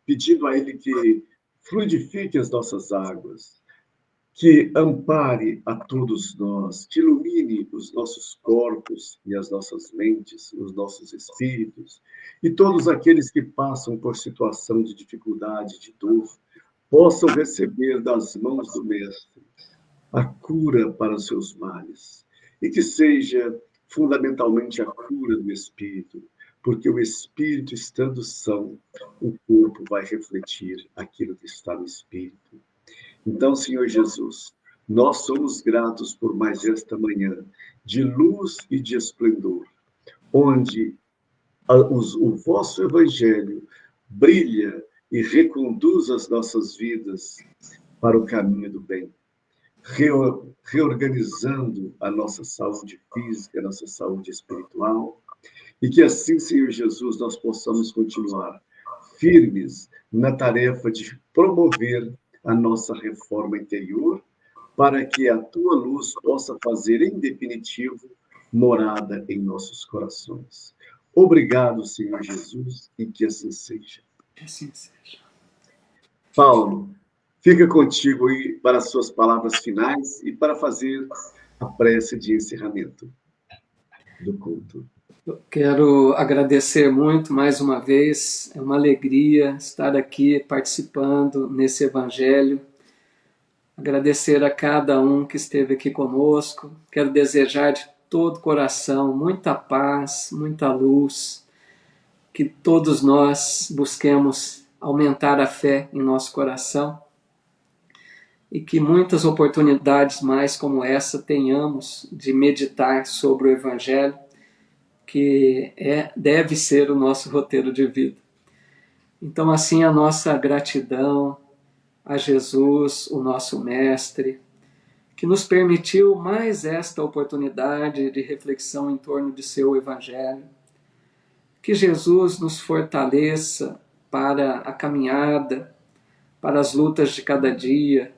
pedindo a Ele que fluidifique as nossas águas, que ampare a todos nós, que ilumine os nossos corpos e as nossas mentes, os nossos espíritos, e todos aqueles que passam por situação de dificuldade, de dor, possam receber das mãos do Mestre a cura para os seus males, e que seja fundamentalmente a cura do espírito, porque o espírito estando são, o corpo vai refletir aquilo que está no espírito. Então, Senhor Jesus, nós somos gratos por mais esta manhã de luz e de esplendor, onde o vosso Evangelho brilha e reconduz as nossas vidas para o caminho do bem, reorganizando a nossa saúde física, a nossa saúde espiritual, e que assim, Senhor Jesus, nós possamos continuar firmes na tarefa de promover a nossa reforma interior, para que a tua luz possa fazer, em definitivo, morada em nossos corações. Obrigado, Senhor Jesus, e que assim seja. Que assim seja. Paulo, fica contigo aí para as suas palavras finais e para fazer a prece de encerramento do culto. Eu quero agradecer muito mais uma vez, é uma alegria estar aqui participando nesse Evangelho. Agradecer a cada um que esteve aqui conosco. Quero desejar de todo o coração muita paz, muita luz, que todos nós busquemos aumentar a fé em nosso coração e que muitas oportunidades mais como essa tenhamos de meditar sobre o Evangelho, que deve ser o nosso roteiro de vida. Então, assim, a nossa gratidão a Jesus, o nosso Mestre, que nos permitiu mais esta oportunidade de reflexão em torno de seu Evangelho. Que Jesus nos fortaleça para a caminhada, para as lutas de cada dia.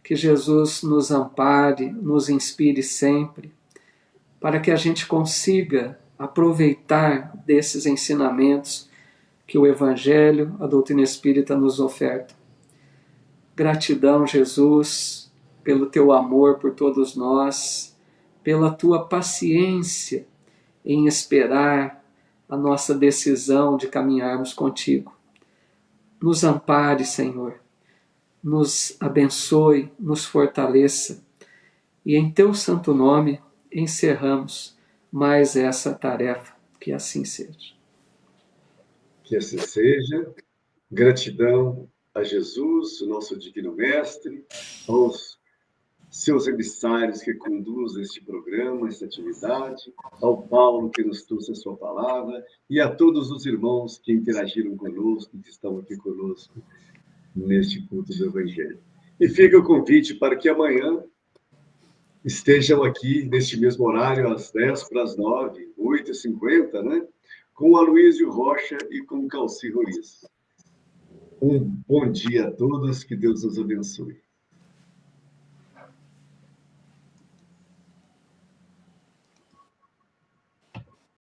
Que Jesus nos ampare, nos inspire sempre, para que a gente consiga aproveitar desses ensinamentos que o Evangelho, a doutrina espírita nos oferta. Gratidão, Jesus, pelo teu amor por todos nós, pela tua paciência em esperar a nossa decisão de caminharmos contigo. Nos ampare, Senhor, nos abençoe, nos fortaleça, e em teu santo nome encerramos mais essa tarefa. Que assim seja. Que assim seja. Gratidão a Jesus, o nosso divino mestre, aos seus emissários que conduzem este programa, esta atividade, ao Paulo que nos trouxe a sua palavra e a todos os irmãos que interagiram conosco, que estão aqui conosco neste culto do Evangelho. E fica o convite para que amanhã estejam aqui neste mesmo horário, às 10 para as 9, 8h50, né? Com o Aloísio Rocha e com o Calci Ruiz. Um bom dia a todos, que Deus nos abençoe.